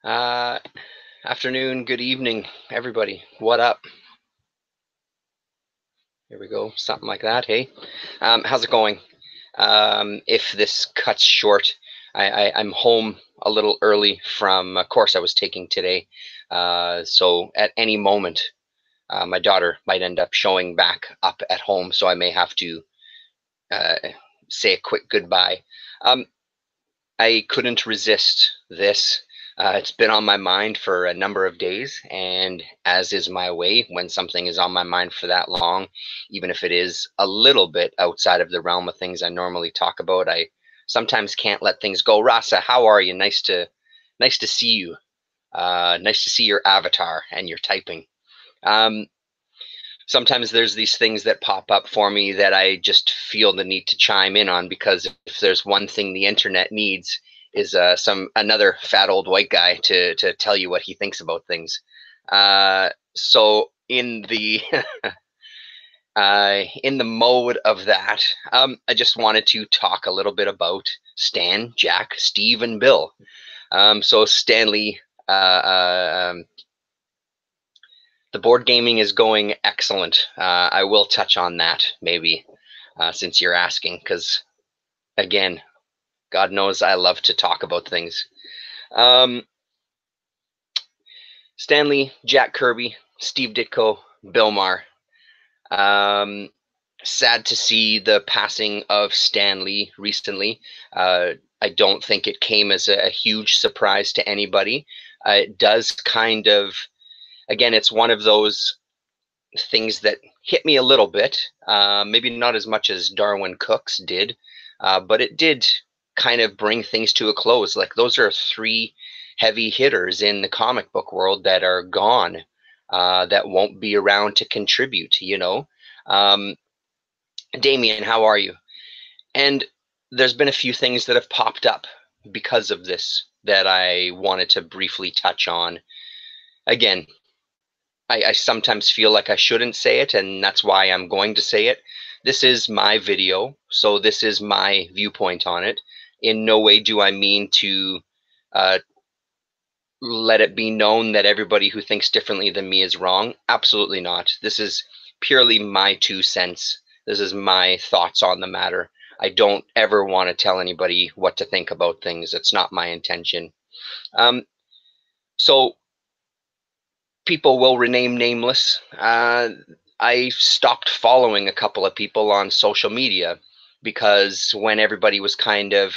Uh, Afternoon, good evening, everybody. What up? Here we go, something like that. Hey, how's it going? If this cuts short, I'm home a little early from a course I was taking today. So at any moment, my daughter might end up showing back up at home, so I may have to uh, say a quick goodbye. Um, I couldn't resist this. It's been on my mind for a number of days, and as is my way, when something is on my mind for that long, even if it is a little bit outside of the realm of things I normally talk about, I sometimes can't let things go. Rasa, how are you? Nice to see you. Nice to see your avatar and your typing. Um, Sometimes there's these things that pop up for me that I just feel the need to chime in on, because if there's one thing the internet needs is some another fat old white guy to tell you what he thinks about things. So in the mode of that, I just wanted to talk a little bit about Stan, Jack, Steve, and Bill. So Stanley, the board gaming is going excellent. I will touch on that maybe, since you're asking, because again, God knows I love to talk about things. Um, Stanley, Jack Kirby, Steve Ditko, Bill Maher. Um, Sad to see the passing of Stanley recently. I don't think it came as a huge surprise to anybody. It does kind of, again, it's one of those things that hit me a little bit. Maybe not as much as Darwin Cooks did, but it did kind of bring things to a close. Like, those are three heavy hitters in the comic book world that are gone, that won't be around to contribute. Um, Damien, how are you? And there's been a few things that have popped up because of this that I wanted to briefly touch on. Again, I sometimes feel like I shouldn't say it, and that's why I'm going to say it. This is my video, so this is my viewpoint on it. In no way do I mean to uh, let it be known that everybody who thinks differently than me is wrong. Absolutely not. This is purely my 2 cents. This is my thoughts on the matter. I don't ever want to tell anybody what to think about things. It's not my intention. Um, so people will rename nameless. I stopped following a couple of people on social media because when everybody was kind of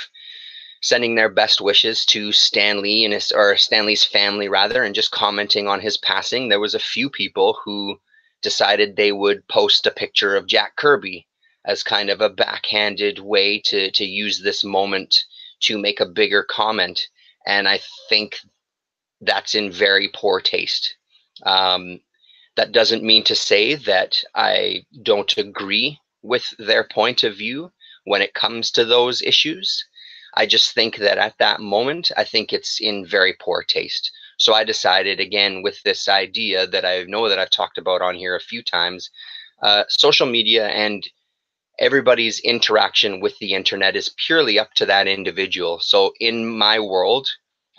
sending their best wishes to Stanley and or Stanley's family rather, and just commenting on his passing, there was a few people who decided they would post a picture of Jack Kirby as kind of a backhanded way to use this moment to make a bigger comment. And I think that's in very poor taste. Um, that doesn't mean to say that I don't agree with their point of view when it comes to those issues. I just think that at that moment, I think it's in very poor taste. So I decided, again, with this idea that I know that I've talked about on here a few times, social media and everybody's interaction with the internet is purely up to that individual. So in my world,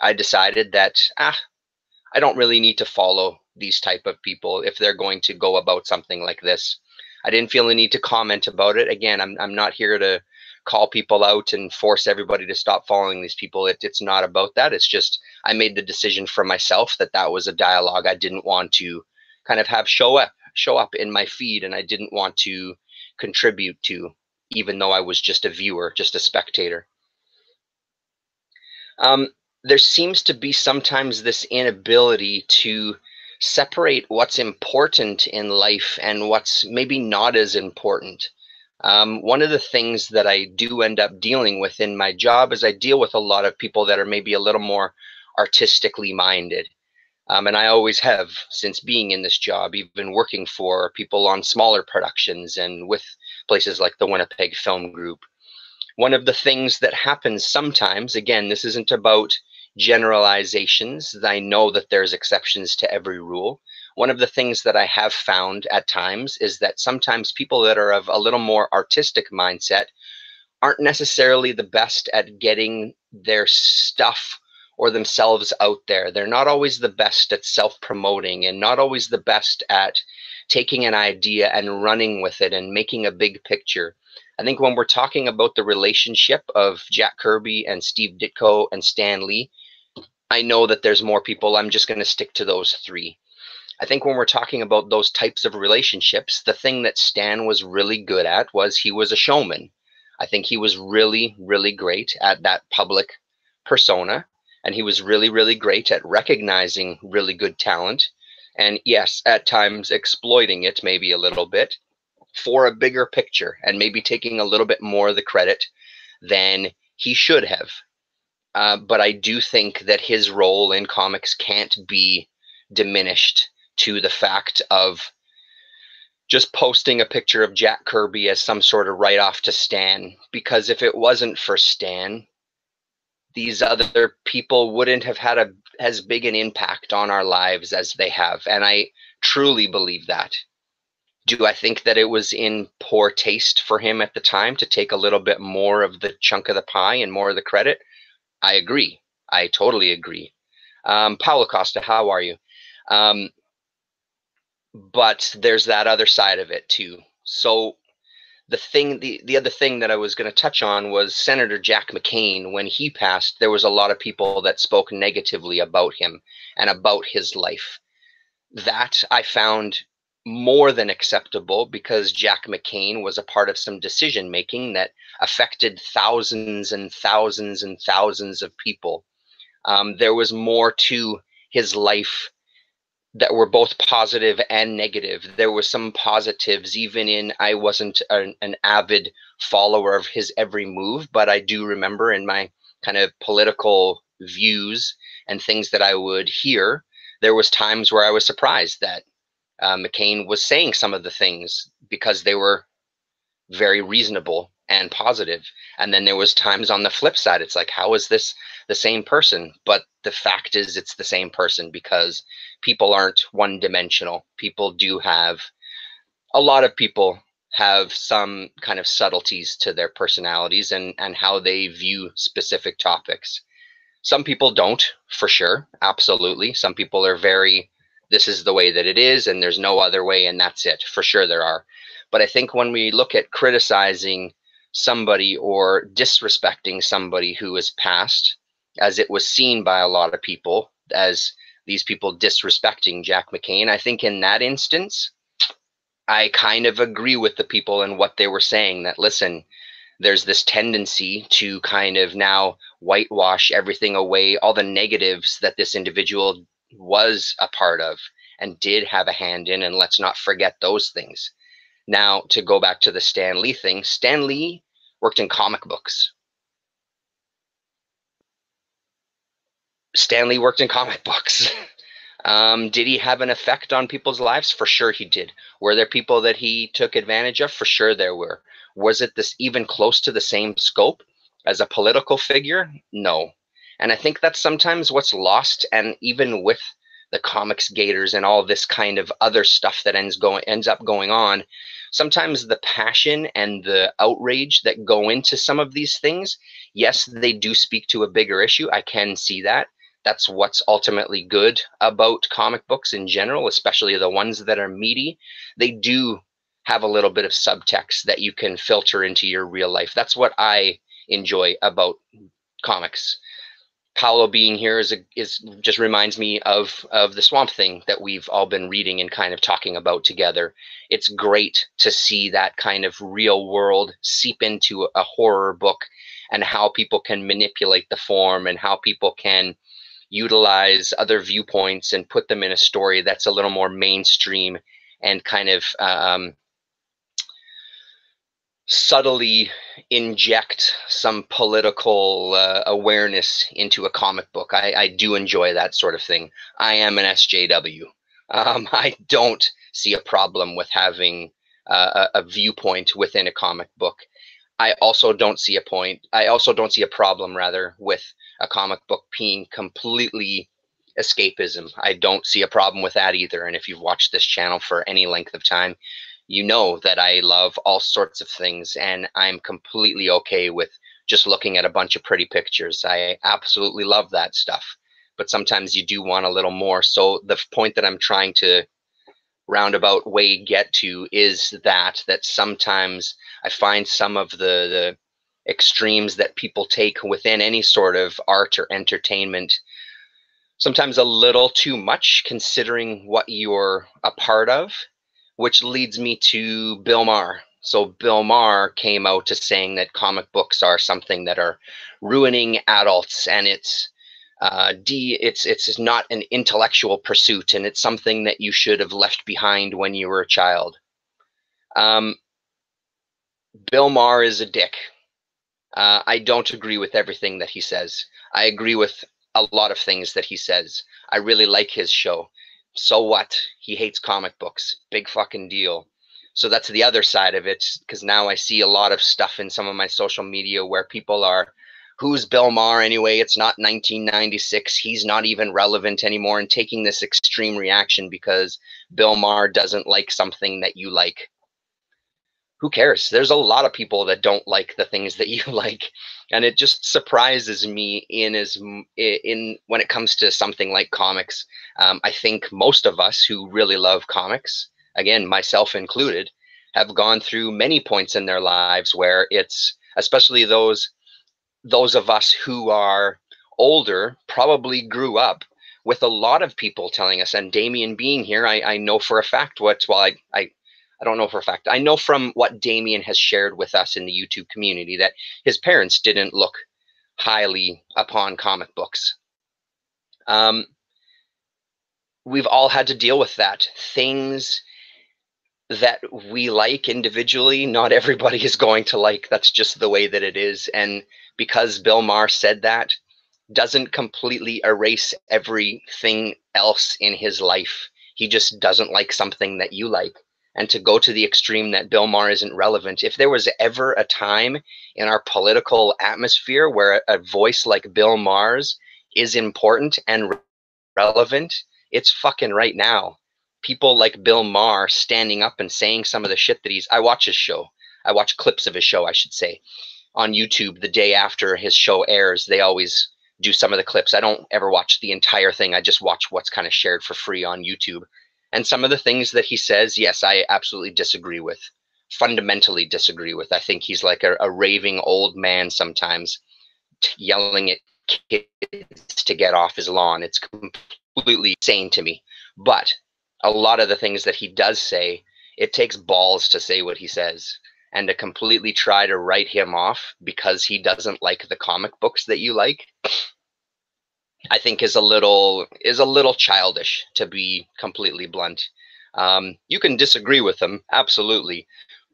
I decided that I don't really need to follow these type of people if they're going to go about something like this. I didn't feel the need to comment about it. Again, I'm not here to call people out and force everybody to stop following these people. It's not about that. It's just I made the decision for myself that that was a dialogue I didn't want to kind of have show up in my feed, and I didn't want to contribute to, even though I was just a viewer, just a spectator. There seems to be sometimes this inability to separate what's important in life and what's maybe not as important. One of the things that I do end up dealing with in my job is I deal with a lot of people that are maybe a little more artistically minded. And I always have since being in this job, even working for people on smaller productions and with places like the Winnipeg Film Group. One of the things that happens sometimes, again, this isn't about generalizations. I know that there's exceptions to every rule. One of the things that I have found at times is that sometimes people that are of a little more artistic mindset aren't necessarily the best at getting their stuff or themselves out there. They're not always the best at self-promoting and not always the best at taking an idea and running with it and making a big picture. I think when we're talking about the relationship of Jack Kirby and Steve Ditko and Stan Lee, I know that there's more people. I'm just going to stick to those three. I think when we're talking about those types of relationships, the thing that Stan was really good at was he was a showman. I think he was really, really great at that public persona, and he was really, really great at recognizing really good talent. And yes, at times exploiting it maybe a little bit for a bigger picture and maybe taking a little bit more of the credit than he should have. But I do think that his role in comics can't be diminished to the fact of just posting a picture of Jack Kirby as some sort of write-off to Stan. Because if it wasn't for Stan, these other people wouldn't have had as big an impact on our lives as they have. And I truly believe that. Do I think that it was in poor taste for him at the time to take a little bit more of the chunk of the pie and more of the credit? I agree. I totally agree. Paulo Costa, how are you? But there's that other side of it too. So the other thing that I was going to touch on was Senator Jack McCain. When he passed, there was a lot of people that spoke negatively about him and about his life. That I found more than acceptable because Jack McCain was a part of some decision making that affected thousands and thousands and thousands of people. There was more to his life that were both positive and negative. There were some positives, even in I wasn't an avid follower of his every move, but I do remember in my kind of political views and things that I would hear, there was times where I was surprised that McCain was saying some of the things because they were very reasonable and positive. And then there was times on the flip side, it's like, how is this the same person? But the fact is it's the same person because people aren't one dimensional. People do have, a lot of people have some kind of subtleties to their personalities and how they view specific topics. Some people don't, for sure. Absolutely. Some people are very, this is the way that it is and there's no other way and that's it. For sure there are. But I think when we look at criticizing somebody or disrespecting somebody who has passed, as it was seen by a lot of people as these people disrespecting Jack McCain, I think in that instance, I kind of agree with the people and what they were saying that, listen, there's this tendency to kind of now whitewash everything away, all the negatives that this individual was a part of and did have a hand in, and let's not forget those things. Now, to go back to the Stan Lee thing, Stan Lee worked in comic books. Stan Lee worked in comic books. Did he have an effect on people's lives? For sure he did. Were there people that he took advantage of? For sure there were. Was it this even close to the same scope as a political figure? No. And I think that's sometimes what's lost. And even with the comics gators and all this kind of other stuff that ends up going on, sometimes the passion and the outrage that go into some of these things, yes, they do speak to a bigger issue. I can see that. That's what's ultimately good about comic books in general, especially the ones that are meaty. They do have a little bit of subtext that you can filter into your real life. That's what I enjoy about comics. Paolo being here is just reminds me of the Swamp Thing that we've all been reading and kind of talking about together. It's great to see that kind of real world seep into a horror book and how people can manipulate the form and how people can utilize other viewpoints and put them in a story that's a little more mainstream and kind of subtly inject some political awareness into a comic book. I do enjoy that sort of thing. I am an SJW. I don't see a problem with having a viewpoint within a comic book. I also don't see a problem rather with a comic book being completely escapism. I don't see a problem with that either. And if you've watched this channel for any length of time, you know that I love all sorts of things and I'm completely okay with just looking at a bunch of pretty pictures. I absolutely love that stuff. But sometimes you do want a little more. So the point that I'm trying to roundabout way get to is that sometimes I find some of the extremes that people take within any sort of art or entertainment sometimes a little too much considering what you're a part of, which leads me to Bill Maher. So Bill Maher came out to saying that comic books are something that are ruining adults, and it's not an intellectual pursuit, and it's something that you should have left behind when you were a child. Bill Maher is a dick. I don't agree with everything that he says. I agree with a lot of things that he says. I really like his show. So what? He hates comic books. Big fucking deal. So that's the other side of it, because now I see a lot of stuff in some of my social media where people are, who's Bill Maher anyway? It's not 1996. He's not even relevant anymore, and taking this extreme reaction because Bill Maher doesn't like something that you like. Who cares? There's a lot of people that don't like the things that you like, and it just surprises me in when it comes to something like comics. I think most of us who really love comics, again, myself included, have gone through many points in their lives where it's, especially those of us who are older, probably grew up with a lot of people telling us, and Damien being here, I know for a fact I don't know for a fact. I know from what Damien has shared with us in the YouTube community that his parents didn't look highly upon comic books. We've all had to deal with that. Things that we like individually, not everybody is going to like. That's just the way that it is. And because Bill Maher said that, doesn't completely erase everything else in his life. He just doesn't like something that you like. And to go to the extreme that Bill Maher isn't relevant. If there was ever a time in our political atmosphere where a voice like Bill Maher's is important and relevant, it's fucking right now. People like Bill Maher standing up and saying some of the shit that I watch his show. I watch clips of his show, I should say, on YouTube the day after his show airs. They always do some of the clips. I don't ever watch the entire thing. I just watch what's kind of shared for free on YouTube. And some of the things that he says, yes, I absolutely disagree with, fundamentally disagree with. I think he's like a raving old man sometimes, yelling at kids to get off his lawn. It's completely insane to me. But a lot of the things that he does say, it takes balls to say what he says. And to completely try to write him off because he doesn't like the comic books that you like, I think is a little childish, to be completely blunt. You can disagree with them, absolutely,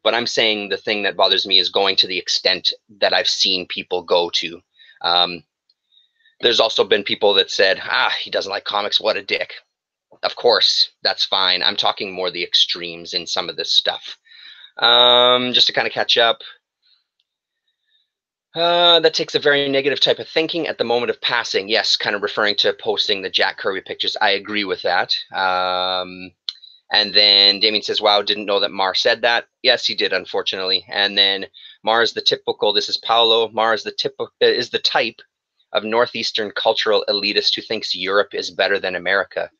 but I'm saying the thing that bothers me is going to the extent that I've seen people go to. There's also been people that said, he doesn't like comics, what a dick. Of course, that's fine. I'm talking more the extremes in some of this stuff. Just to kind of catch up. That takes a very negative type of thinking at the moment of passing. Yes, kind of referring to posting the Jack Kirby pictures. I agree with that. And then Damien says, wow, didn't know that Maher said that. Yes, he did, unfortunately. And then Maher is the typical, this is Paolo, Maher is the type of Northeastern cultural elitist who thinks Europe is better than America.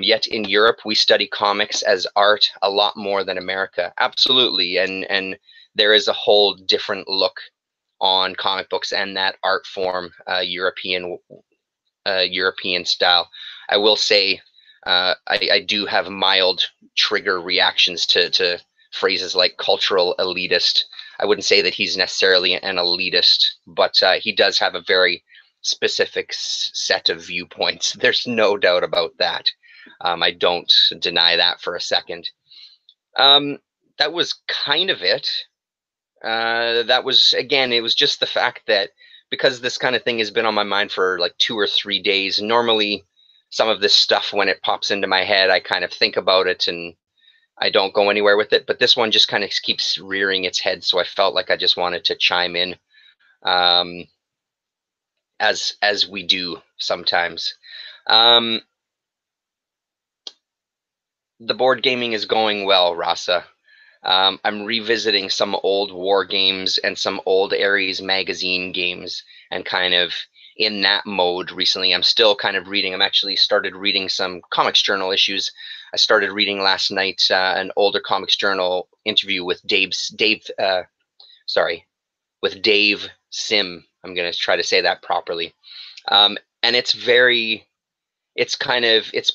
Yet in Europe, we study comics as art a lot more than America. Absolutely. And there is a whole different look on comic books and that art form, European style. I will say I do have mild trigger reactions to phrases like cultural elitist. I wouldn't say that he's necessarily an elitist, but he does have a very specific set of viewpoints. There's no doubt about that. I don't deny that for a second. That was kind of it. That was, again, it was just the fact that because this kind of thing has been on my mind for like 2 or 3 days, normally some of this stuff, when it pops into my head, I kind of think about it and I don't go anywhere with it. But this one just kind of keeps rearing its head. So I felt like I just wanted to chime in, as we do sometimes. The board gaming is going well, Rasa. I'm revisiting some old war games and some old Ares magazine games, and kind of in that mode recently. I'm still kind of reading. I'm actually started reading some Comics Journal issues. I started reading last night an older Comics Journal interview with with Dave Sim. I'm going to try to say that properly. And it's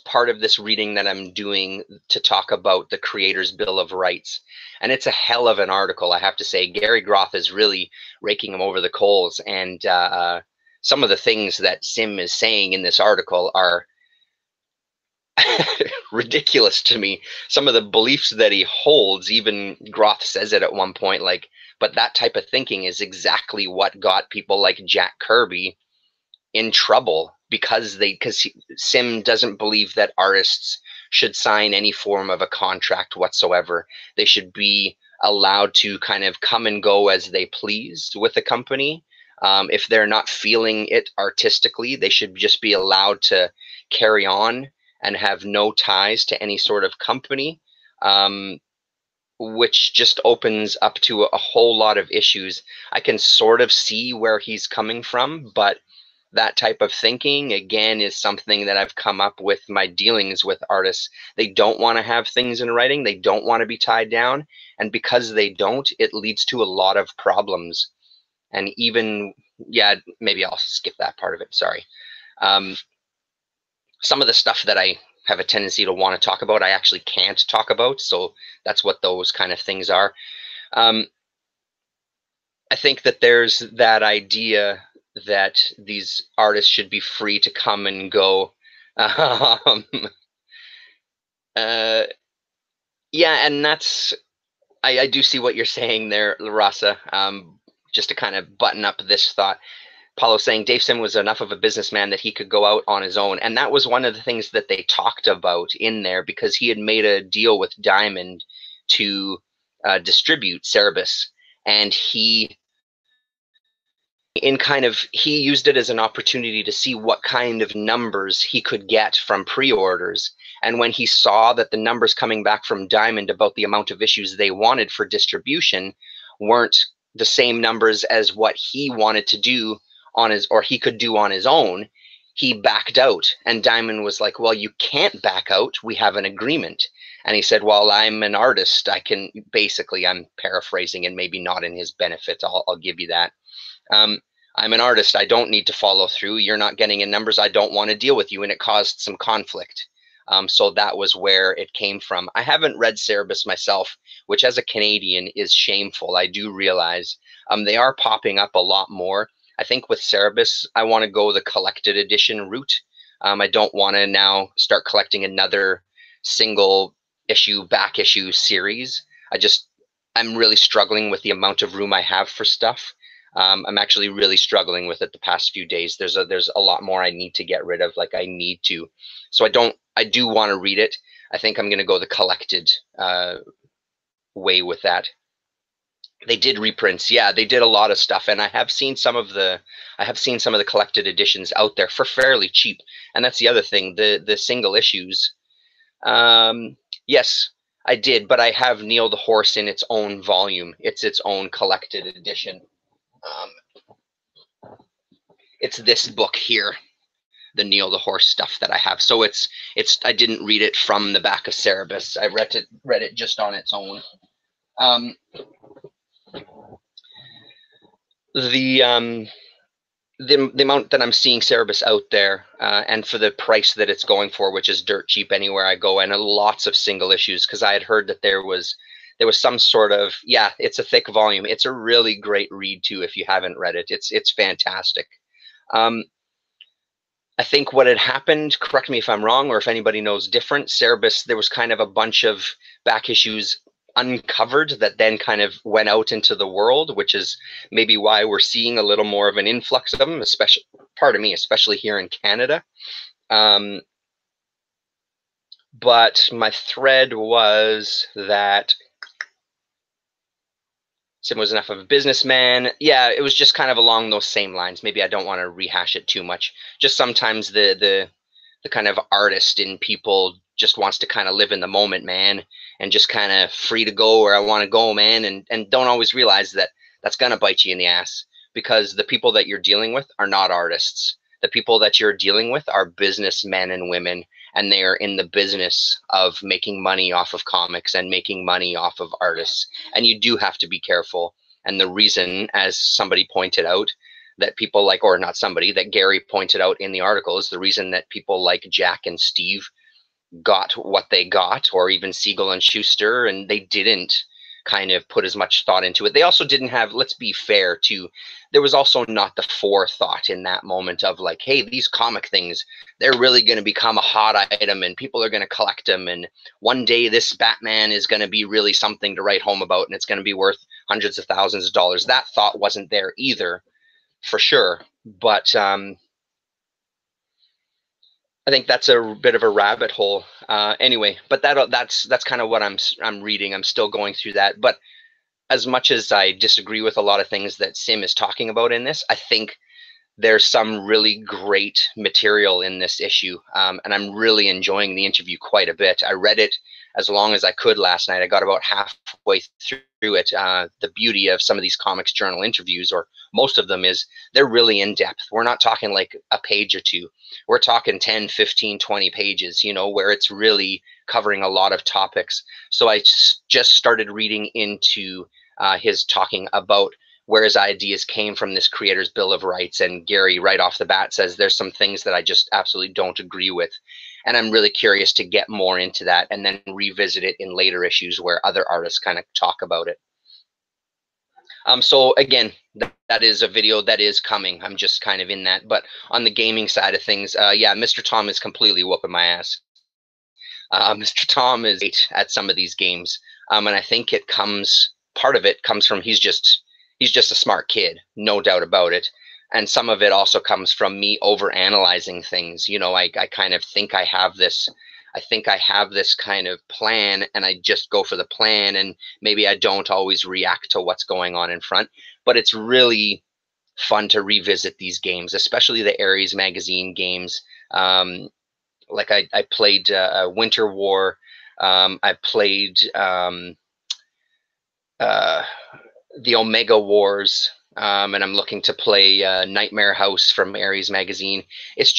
part of this reading that I'm doing to talk about the Creators' Bill of Rights. And it's a hell of an article, I have to say. Gary Groth is really raking him over the coals. And some of the things that Sim is saying in this article are ridiculous to me. Some of the beliefs that he holds, even Groth says it at one point, like, but that type of thinking is exactly what got people like Jack Kirby in trouble, because Sim doesn't believe that artists should sign any form of a contract whatsoever. They should be allowed to kind of come and go as they please with the company. If they're not feeling it artistically, they should just be allowed to carry on and have no ties to any sort of company, which just opens up to a whole lot of issues. I can sort of see where he's coming from, but that type of thinking, again, is something that I've come up with my dealings with artists. They don't want to have things in writing. They don't want to be tied down. And because they don't, it leads to a lot of problems. And even, yeah, maybe I'll skip that part of it. Sorry. Some of the stuff that I have a tendency to want to talk about, I actually can't talk about. So that's what those kind of things are. I think that there's that idea that these artists should be free to come and go. Yeah, and I do see what you're saying there, Larasa. Just to kind of button up this thought, Paulo saying Dave Sim was enough of a businessman that he could go out on his own. And that was one of the things that they talked about in there, because he had made a deal with Diamond to distribute Cerebus. And he used it as an opportunity to see what kind of numbers he could get from pre-orders. And when he saw that the numbers coming back from Diamond about the amount of issues they wanted for distribution weren't the same numbers as what he wanted to do he could do on his own, he backed out. And Diamond was like, well, you can't back out. We have an agreement. And he said, well, I'm an artist. I'm paraphrasing and maybe not in his benefit. I'll give you that. I'm an artist. I don't need to follow through. You're not getting in numbers. I don't want to deal with you. And it caused some conflict. So that was where it came from. I haven't read Cerebus myself, which as a Canadian is shameful. I do realize they are popping up a lot more. I think with Cerebus, I want to go the collected edition route. I don't want to now start collecting another single issue, back issue series. I'm really struggling with the amount of room I have for stuff. I'm actually really struggling with it the past few days. There's a lot more I need to get rid of, like I need to. So I do want to read it. I think I'm going to go the collected way with that. They did reprints. Yeah, they did a lot of stuff. And I have seen some of the collected editions out there for fairly cheap. And that's the other thing, the single issues. Yes, I did, but I have Neil the Horse in its own volume. It's its own collected edition. It's this book here, the Neil the Horse stuff that I have. So I didn't read it from the back of Cerebus. I read it just on its own. The amount that I'm seeing Cerebus out there, and for the price that it's going for, which is dirt cheap anywhere I go, and lots of single issues, because I had heard that there was some sort of, yeah, it's a thick volume. It's a really great read too if you haven't read it. It's fantastic. I think what had happened, correct me if I'm wrong, or if anybody knows different, Cerebus, there was kind of a bunch of back issues uncovered that then kind of went out into the world, which is maybe why we're seeing a little more of an influx of them, especially here in Canada. But my thread was that Sim was enough of a businessman. Yeah, it was just kind of along those same lines. Maybe I don't want to rehash it too much. Just sometimes the kind of artist in people just wants to kind of live in the moment, man, and just kind of free to go where I want to go, man, and don't always realize that that's going to bite you in the ass, because the people that you're dealing with are not artists. The people that you're dealing with are businessmen and women, and they are in the business of making money off of comics and making money off of artists. And you do have to be careful. And the reason, as somebody pointed out, that people like, or not somebody, that Gary pointed out in the article, is the reason that people like Jack and Steve got what they got, or even Siegel and Schuster, and they didn't kind of put as much thought into it. They also didn't have, let's be fair too, there was also not the forethought in that moment of like, hey, these comic things, they're really going to become a hot item and people are going to collect them, and one day this Batman is going to be really something to write home about and it's going to be worth hundreds of thousands of dollars. That thought wasn't there either, for sure. But I think that's a bit of a rabbit hole. Anyway, but that's kind of what I'm reading. I'm still going through that. But as much as I disagree with a lot of things that Sim is talking about in this, I think there's some really great material in this issue, and I'm really enjoying the interview quite a bit. I read it as long as I could last night. I got about halfway through it. The beauty of some of these Comics Journal interviews, or most of them, is they're really in depth. We're not talking like a page or two. We're talking 10, 15, 20 pages, where it's really covering a lot of topics. So I just started reading into his talking about where his ideas came from, this creator's Bill of Rights. And Gary, right off the bat, says there's some things that I just absolutely don't agree with. And I'm really curious to get more into that and then revisit it in later issues where other artists kind of talk about it. So again, that is a video that is coming. I'm just kind of in that. But on the gaming side of things, yeah, Mr. Tom is completely whooping my ass. Mr. Tom is great at some of these games. And I think part of it comes from he's just a smart kid, no doubt about it. And some of it also comes from me over analyzing things. I kind of think I have this kind of plan, and I just go for the plan, and maybe I don't always react to what's going on in front. But it's really fun to revisit these games, especially the Ares magazine games. Like I played Winter War. I played the Omega Wars, and I'm looking to play Nightmare House from Ares magazine. It's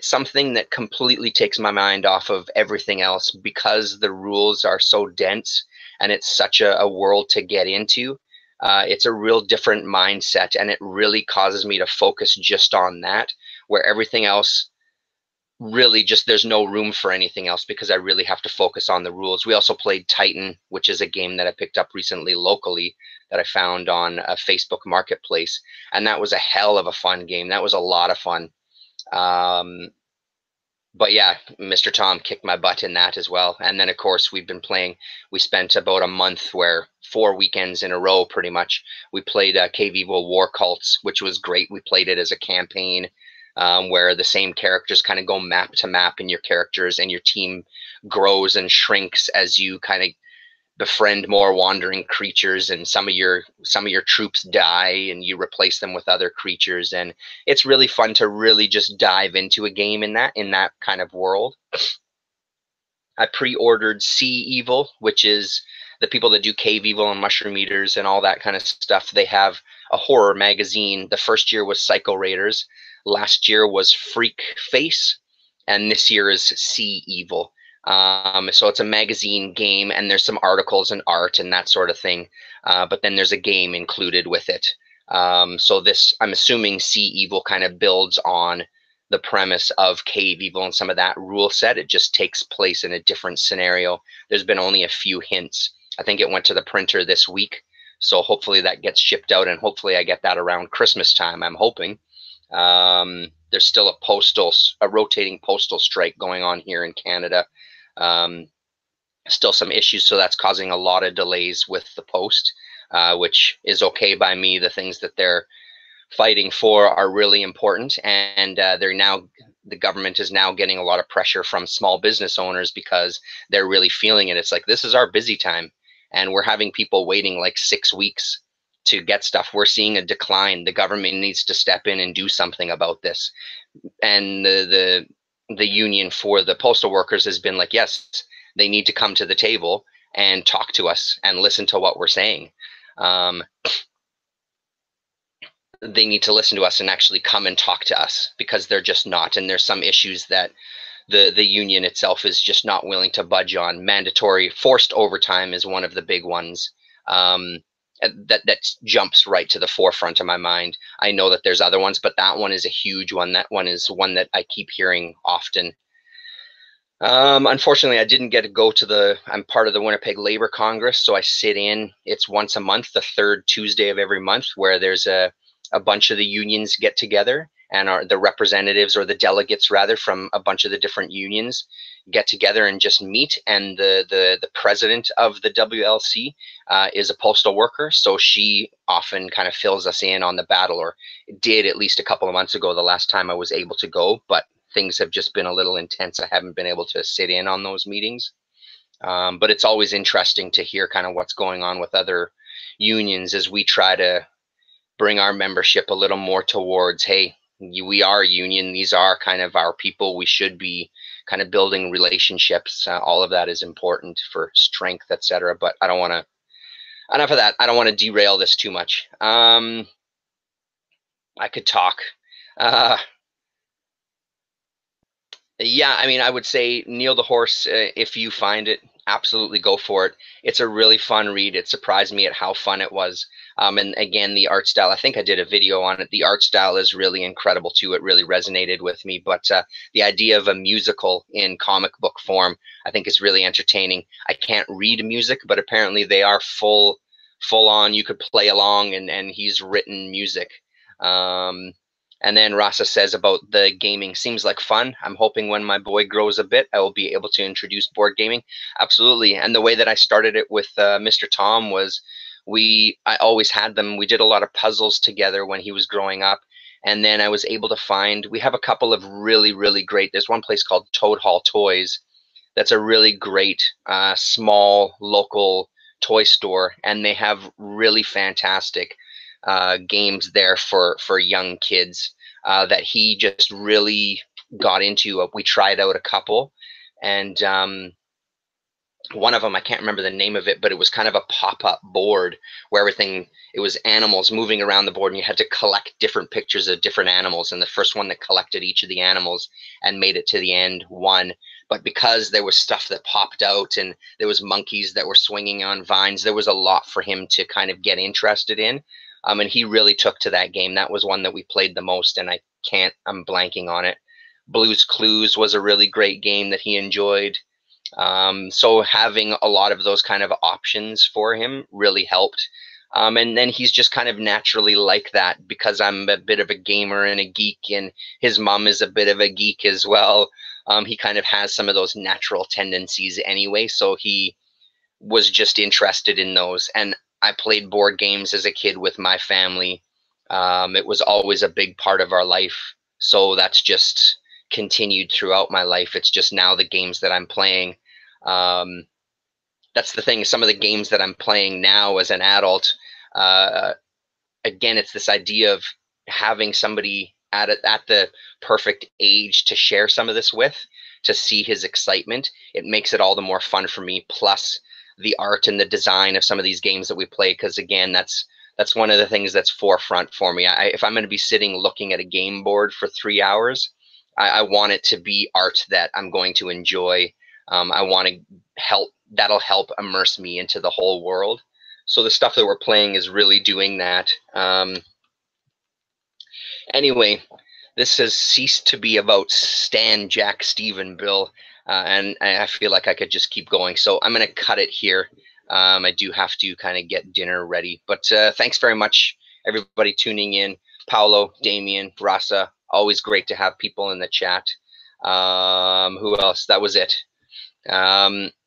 something that completely takes my mind off of everything else, because the rules are so dense and it's such a world to get into. It's a real different mindset, and it really causes me to focus just on that, where everything else really just, there's no room for anything else, because I really have to focus on the rules. We also played Titan, which is a game that I picked up recently locally that I found on a Facebook Marketplace, and that was a hell of a fun game. That was a lot of fun. But yeah, Mr. Tom kicked my butt in that as well. And then of course we spent about a month, where 4 weekends in a row pretty much, we played Cave Evil War Cults, which was great. We played it as a campaign, where the same characters kind of go map to map, and your characters and your team grows and shrinks as you kind of befriend more wandering creatures, and some of your troops die and you replace them with other creatures. And it's really fun to really just dive into a game in that kind of world. I pre-ordered Sea Evil, which is the people that do Cave Evil and Mushroom Eaters and all that kind of stuff. They have a horror magazine. The first year was Psycho Raiders. Last year was Freak Face, and this year is Sea Evil. So it's a magazine game, and there's some articles and art and that sort of thing. But then there's a game included with it. So this, I'm assuming Sea Evil kind of builds on the premise of Cave Evil and some of that rule set. It just takes place in a different scenario. There's been only a few hints. I think it went to the printer this week. So hopefully that gets shipped out, and hopefully I get that around Christmas time, I'm hoping. There's still a rotating postal strike going on here in Canada. Still some issues, so that's causing a lot of delays with the post, which is okay by me. The things that they're fighting for are really important, and the government is now getting a lot of pressure from small business owners, because they're really feeling it. It's like, this is our busy time, and we're having people waiting like 6 weeks to get stuff. We're seeing a decline. The government needs to step in and do something about this. And the the union for the postal workers has been like, yes, they need to come to the table and talk to us and listen to what we're saying. They need to listen to us and actually come and talk to us, because they're just not. And there's some issues that the union itself is just not willing to budge on. Mandatory forced overtime is one of the big ones. That jumps right to the forefront of my mind. I know that there's other ones, but that one is a huge one. That one is one that I keep hearing often. Unfortunately, I didn't get to go to I'm part of the Winnipeg Labor Congress, so I sit in. It's once a month, the third Tuesday of every month, where there's a bunch of the unions get together, and the representatives, or the delegates rather, from a bunch of the different unions get together and just meet. And the president of the WLC is a postal worker, so she often kind of fills us in on the battle, or did at least a couple of months ago, the last time I was able to go. But things have just been a little intense. I haven't been able to sit in on those meetings. But it's always interesting to hear kind of what's going on with other unions as we try to bring our membership a little more towards, hey, we are a union. These are kind of our people. We should be kind of building relationships. All of that is important for strength, etc. But I don't want to, enough of that. I don't want to derail this too much. I could talk. Yeah, I mean, I would say Neil the Horse, if you find it, absolutely go for it. It's a really fun read. It surprised me at how fun it was. And again, the art style, I think I did a video on it. The art style is really incredible too. It really resonated with me. But the idea of a musical in comic book form, I think is really entertaining. I can't read music, but apparently they are full on. You could play along, and he's written music. And then Rasa says about the gaming, seems like fun. I'm hoping when my boy grows a bit, I will be able to introduce board gaming. Absolutely. And the way that I started it with Mr. Tom was I always had them. We did a lot of puzzles together when he was growing up. And then I was able to find, we have a couple of really, really great, there's one place called Toad Hall Toys. That's a really great, small, local toy store. And they have really fantastic games there for young kids that he just really got into. We tried out a couple, and one of them, I can't remember the name of it, but it was kind of a pop-up board where it was animals moving around the board, and you had to collect different pictures of different animals, and the first one that collected each of the animals and made it to the end won. But because there was stuff that popped out, and there was monkeys that were swinging on vines, there was a lot for him to kind of get interested in. And he really took to that game. That was one that we played the most, and I'm blanking on it. Blue's Clues was a really great game that he enjoyed. So having a lot of those kind of options for him really helped. And then he's just kind of naturally like that, because I'm a bit of a gamer and a geek, and his mom is a bit of a geek as well. He kind of has some of those natural tendencies anyway, so he was just interested in those. And I played board games as a kid with my family. It was always a big part of our life. So that's just continued throughout my life. It's just now the games that I'm playing. That's the thing. Some of the games that I'm playing now as an adult, again, it's this idea of having somebody at the perfect age to share some of this with, to see his excitement. It makes it all the more fun for me. Plus, the art and the design of some of these games that we play, because again, that's one of the things that's forefront for me. If I'm going to be sitting looking at a game board for 3 hours, I want it to be art that I'm going to enjoy. I want to that'll help immerse me into the whole world. So the stuff that we're playing is really doing that. Anyway, this has ceased to be about Stan, Jack, Stephen, Bill. And I feel like I could just keep going. So I'm going to cut it here. I do have to kind of get dinner ready. But thanks very much, everybody tuning in. Paolo, Damien, Rasa, always great to have people in the chat. Who else? That was it.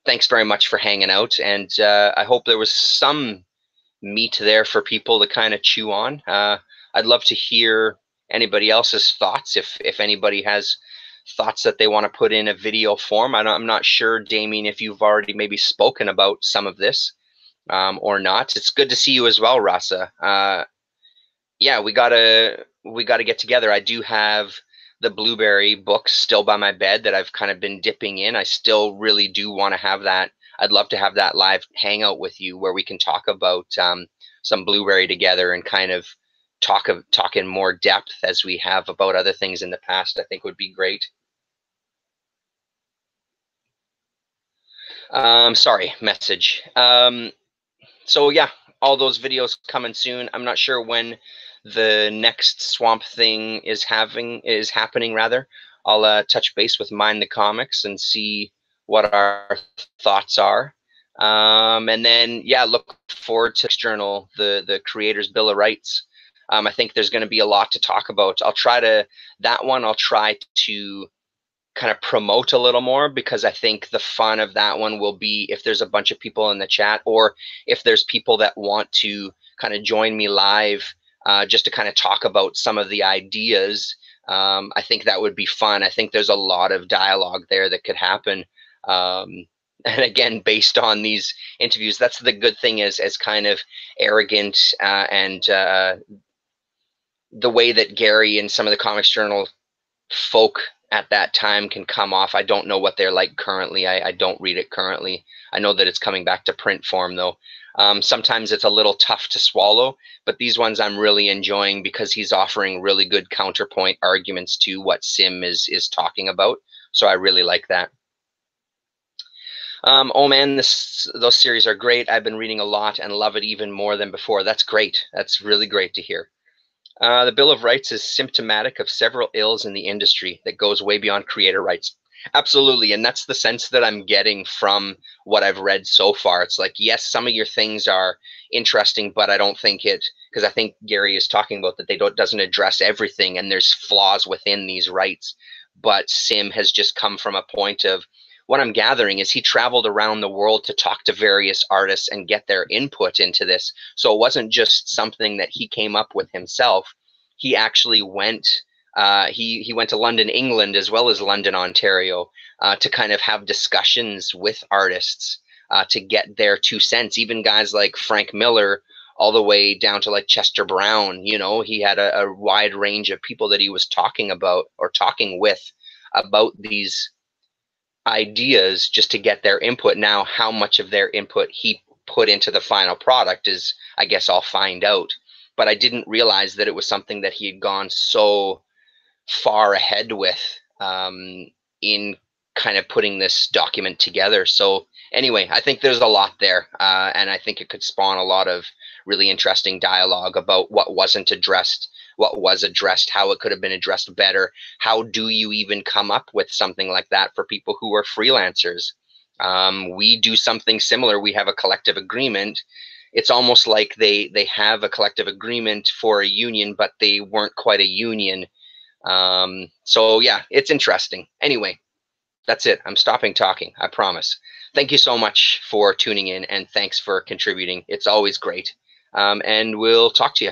Thanks very much for hanging out. And I hope there was some meat there for people to kind of chew on. I'd love to hear anybody else's thoughts. If anybody has thoughts that they want to put in a video form. I'm not sure, Damien, if you've already maybe spoken about some of this or not. It's good to see you as well, Rasa. Yeah, we gotta get together. I do have the Blueberry books still by my bed that I've kind of been dipping in. I still really do want to have that. I'd love to have that live hangout with you where we can talk about some Blueberry together and kind of talk in more depth as we have about other things in the past. I think would be great. Sorry, message. So yeah, all those videos coming soon. I'm not sure when the next Swamp Thing is happening rather. I'll touch base with Mind the Comics and see what our thoughts are. And then yeah, look forward to Journal, the Creators Bill of Rights. I think there's going to be a lot to talk about. I'll try to kind of promote a little more, because I think the fun of that one will be if there's a bunch of people in the chat, or if there's people that want to kind of join me live just to kind of talk about some of the ideas. I think that would be fun. I think there's a lot of dialogue there that could happen. And again, based on these interviews, that's the good thing, is as kind of arrogant and the way that Gary and some of the Comics Journal folk at that time can come off. I don't know what they're like currently. I don't read it currently. I know that it's coming back to print form though. Sometimes it's a little tough to swallow, but these ones I'm really enjoying because he's offering really good counterpoint arguments to what Sim is talking about. So I really like that. Oh man, those series are great. I've been reading a lot and love it even more than before. That's great. That's really great to hear. The Bill of Rights is symptomatic of several ills in the industry that goes way beyond creator rights. Absolutely. And that's the sense that I'm getting from what I've read so far. It's like, yes, some of your things are interesting, but I don't think because I think Gary is talking about that doesn't address everything, and there's flaws within these rights. But Sim has just come from a point of, what I'm gathering is he traveled around the world to talk to various artists and get their input into this. So it wasn't just something that he came up with himself. He actually went, he went to London, England, as well as London, Ontario, to kind of have discussions with artists to get their 2 cents. Even guys like Frank Miller, all the way down to like Chester Brown, he had a wide range of people that he was talking about or talking with about these ideas just to get their input. Now, how much of their input he put into the final product is, I guess I'll find out. But I didn't realize that it was something that he had gone so far ahead with in kind of putting this document together. So anyway, I think there's a lot there, and I think it could spawn a lot of really interesting dialogue about what wasn't addressed, what was addressed, how it could have been addressed better. How do you even come up with something like that for people who are freelancers? We do something similar. We have a collective agreement. It's almost like they have a collective agreement for a union, but they weren't quite a union. So yeah, it's interesting. Anyway, that's it. I'm stopping talking, I promise. Thank you so much for tuning in, and thanks for contributing. It's always great. And we'll talk to you.